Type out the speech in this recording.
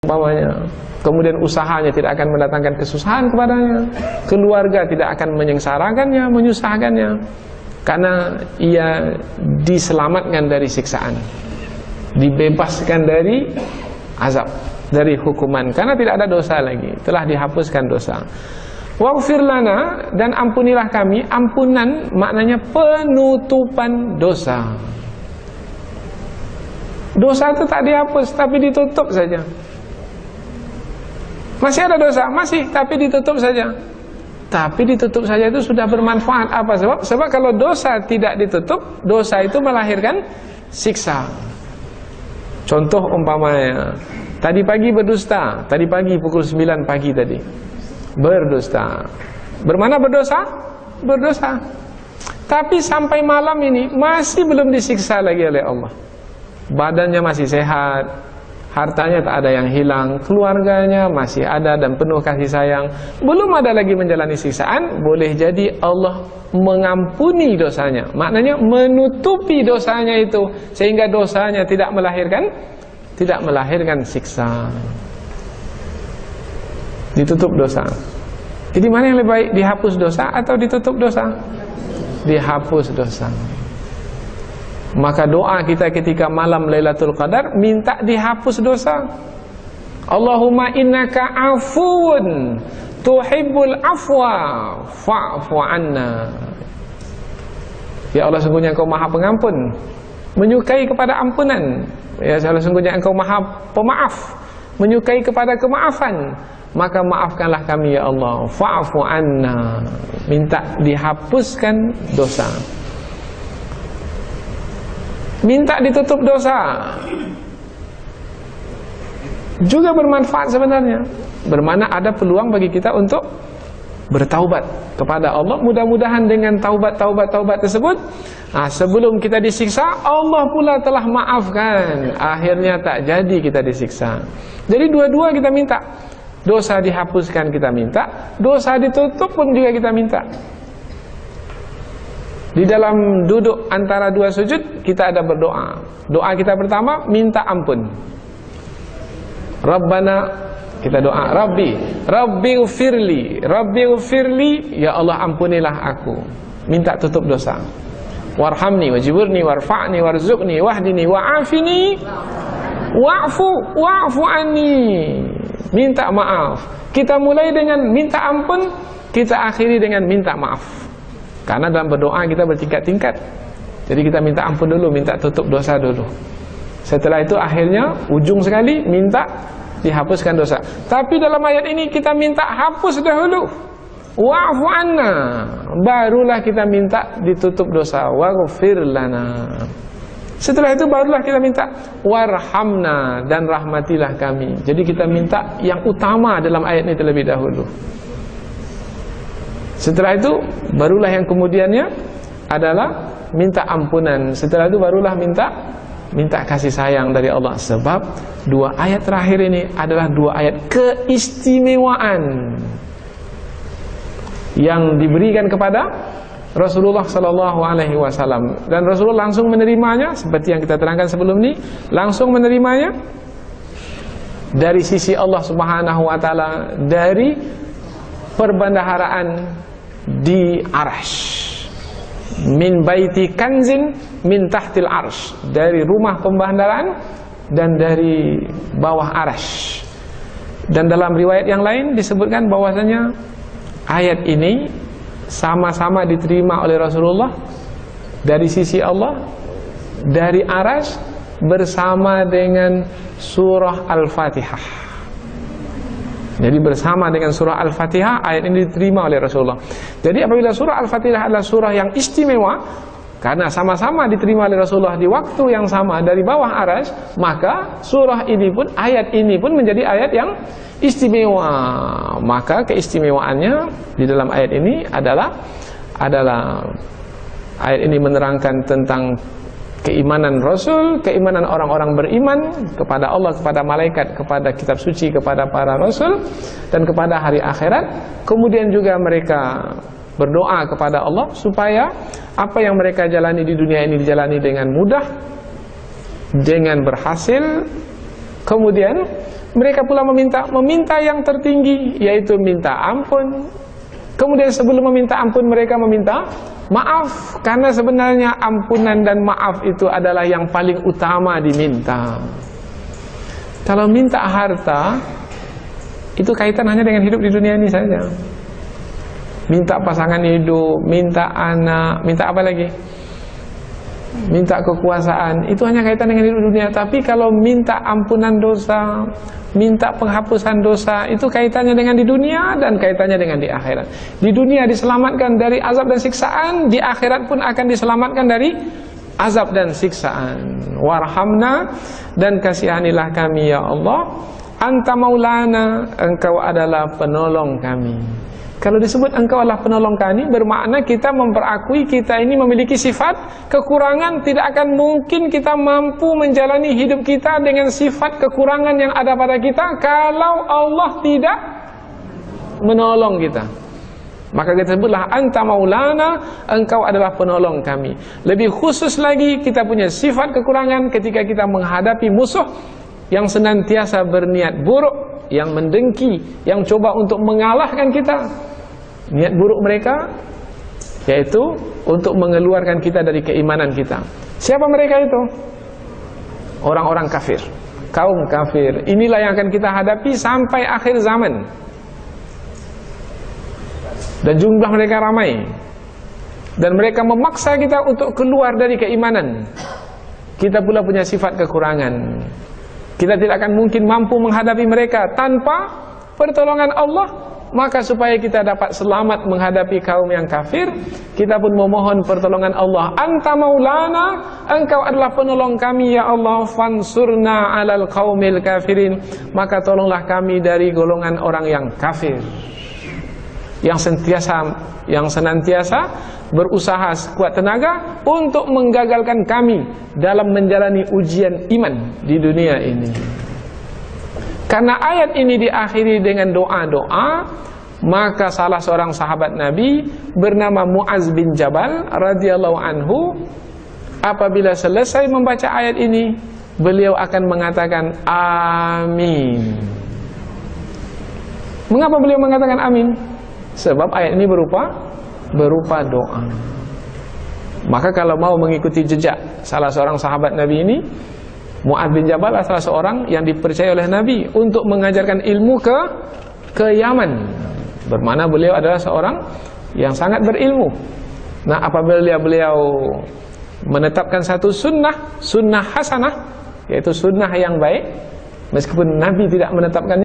umpamanya. Kemudian usahanya tidak akan mendatangkan kesusahan kepadanya, keluarga tidak akan menyengsarakannya, menyusahkannya, karena ia diselamatkan dari siksaan, dibebaskan dari azab, dari hukuman, karena tidak ada dosa lagi, telah dihapuskan dosa. Waghfir lana, dan ampunilah kami. Ampunan maknanya penutupan dosa. Dosa itu tak dihapus, tapi ditutup saja. Masih ada dosa, masih, tapi ditutup saja. Tapi ditutup saja itu sudah bermanfaat. Apa sebab? Sebab kalau dosa tidak ditutup, dosa itu melahirkan siksa. Contoh umpamanya, tadi pagi berdusta, tadi pagi pukul 9 pagi tadi berdusta. Bermana berdosa? Berdosa. Tapi sampai malam ini masih belum disiksa lagi oleh Allah. Badannya masih sehat, hartanya tak ada yang hilang, keluarganya masih ada dan penuh kasih sayang, belum ada lagi menjalani siksaan. Boleh jadi Allah mengampuni dosanya, maknanya menutupi dosanya itu, sehingga dosanya tidak melahirkan siksa. Ditutup dosa. Jadi mana yang lebih baik, dihapus dosa atau ditutup dosa? Dihapus dosa. Maka doa kita ketika malam Lailatul Qadar, minta dihapus dosa. Allahumma innaka afuwun tuhibbul afwa fa'fu anna. Ya Allah, sungguhnya Engkau Maha Pengampun, menyukai kepada ampunan. Ya Allah, sungguhnya Engkau Maha Pemaaf, menyukai kepada kemaafan. Maka maafkanlah kami ya Allah, fa'fu anna. Minta dihapuskan dosa. Minta ditutup dosa juga bermanfaat sebenarnya. Bermana ada peluang bagi kita untuk bertaubat kepada Allah. Mudah-mudahan dengan taubat tersebut, sebelum kita disiksa, Allah pula telah maafkan. Akhirnya tak jadi kita disiksa. Jadi dua-dua kita minta. Dosa dihapuskan kita minta, dosa ditutup pun juga kita minta. Di dalam duduk antara dua sujud, kita ada berdoa. Doa kita pertama, minta ampun. Rabbana, kita doa, Rabbi ufirli, ya Allah ampunilah aku. Minta tutup dosa. Warhamni, wajiburni, warfa'ni, warzuqni, wahdini, wa'afini, wa'fu anni. Minta maaf. Kita mulai dengan minta ampun, kita akhiri dengan minta maaf. Karena dalam berdoa kita bertingkat-tingkat. Jadi kita minta ampun dulu, minta tutup dosa dulu. Setelah itu akhirnya ujung sekali minta dihapuskan dosa. Tapi dalam ayat ini kita minta hapus dahulu. Wa'fu anna. Barulah kita minta ditutup dosa. Waghfir lana. Setelah itu barulah kita minta warhamna, dan rahmatilah kami. Jadi kita minta yang utama dalam ayat ini terlebih dahulu. Setelah itu barulah yang kemudiannya adalah minta ampunan. Setelah itu barulah minta kasih sayang dari Allah. Sebab dua ayat terakhir ini adalah dua ayat keistimewaan yang diberikan kepada Rasulullah Sallallahu Alaihi Wasallam, dan Rasulullah langsung menerimanya, seperti yang kita terangkan sebelum ini, langsung menerimanya dari sisi Allah Subhanahu Wa Taala, dari perbendaharaan di Arsh, min baiti kanzin min tahtil arsh, dari rumah pembandaraan dan dari bawah Arsh. Dan dalam riwayat yang lain disebutkan bahwasanya ayat ini sama-sama diterima oleh Rasulullah dari sisi Allah, dari Arsh, bersama dengan surah Al-Fatihah. Jadi bersama dengan surah Al-Fatihah, ayat ini diterima oleh Rasulullah. Jadi apabila surah Al-Fatihah adalah surah yang istimewa, karena sama-sama diterima oleh Rasulullah di waktu yang sama dari bawah Arsh, maka surah ini pun, ayat ini pun menjadi ayat yang istimewa. Maka keistimewaannya di dalam ayat ini adalah ayat ini menerangkan tentang keimanan Rasul, keimanan orang-orang beriman kepada Allah, kepada malaikat, kepada kitab suci, kepada para Rasul, dan kepada hari akhirat. Kemudian juga mereka berdoa kepada Allah supaya apa yang mereka jalani di dunia ini dijalani dengan mudah, dengan berhasil. Kemudian mereka pula meminta yang tertinggi, yaitu minta ampun. Kemudian sebelum meminta ampun, mereka meminta maaf, karena sebenarnya ampunan dan maaf itu adalah yang paling utama diminta. Kalau minta harta, itu kaitan hanya dengan hidup di dunia ini saja. Minta pasangan hidup, minta anak, minta apa lagi? Minta kekuasaan, itu hanya kaitan dengan hidup dunia. Tapi kalau minta ampunan dosa, minta penghapusan dosa, itu kaitannya dengan di dunia dan kaitannya dengan di akhirat. Di dunia diselamatkan dari azab dan siksaan, di akhirat pun akan diselamatkan dari azab dan siksaan. Warhamna, dan kasihanilah kami ya Allah. Anta maulana, engkau adalah penolong kami. Kalau disebut engkau adalah penolong kami, bermakna kita memperakui kita ini memiliki sifat kekurangan. Tidak akan mungkin kita mampu menjalani hidup kita dengan sifat kekurangan yang ada pada kita kalau Allah tidak menolong kita. Maka kita sebutlah anta maulana, engkau adalah penolong kami. Lebih khusus lagi, kita punya sifat kekurangan ketika kita menghadapi musuh yang senantiasa berniat buruk, yang mendengki, yang coba untuk mengalahkan kita. Niat buruk mereka yaitu untuk mengeluarkan kita dari keimanan kita. Siapa mereka itu? Orang-orang kafir, kaum kafir. Inilah yang akan kita hadapi sampai akhir zaman. Dan jumlah mereka ramai. Dan mereka memaksa kita untuk keluar dari keimanan. Kita pula punya sifat kekurangan. Kita tidak akan mungkin mampu menghadapi mereka tanpa pertolongan Allah. Maka supaya kita dapat selamat menghadapi kaum yang kafir, kita pun memohon pertolongan Allah. Anta maulana, engkau adalah penolong kami ya Allah. Fansurna alal qaumil kafirin, maka tolonglah kami dari golongan orang yang kafir, yang senantiasa berusaha sekuat tenaga untuk menggagalkan kami dalam menjalani ujian iman di dunia ini. Karena ayat ini diakhiri dengan doa-doa, maka salah seorang sahabat Nabi bernama Muaz bin Jabal radhiyallahu anhu, apabila selesai membaca ayat ini, beliau akan mengatakan amin. Mengapa beliau mengatakan amin? Sebab ayat ini berupa doa. Maka kalau mau mengikuti jejak salah seorang sahabat Nabi ini, Mu'adz bin Jabal adalah salah seorang yang dipercaya oleh Nabi untuk mengajarkan ilmu ke Yaman. Bermakna beliau adalah seorang yang sangat berilmu. Nah, apabila beliau menetapkan satu sunnah hasanah, yaitu sunnah yang baik, meskipun Nabi tidak menetapkannya,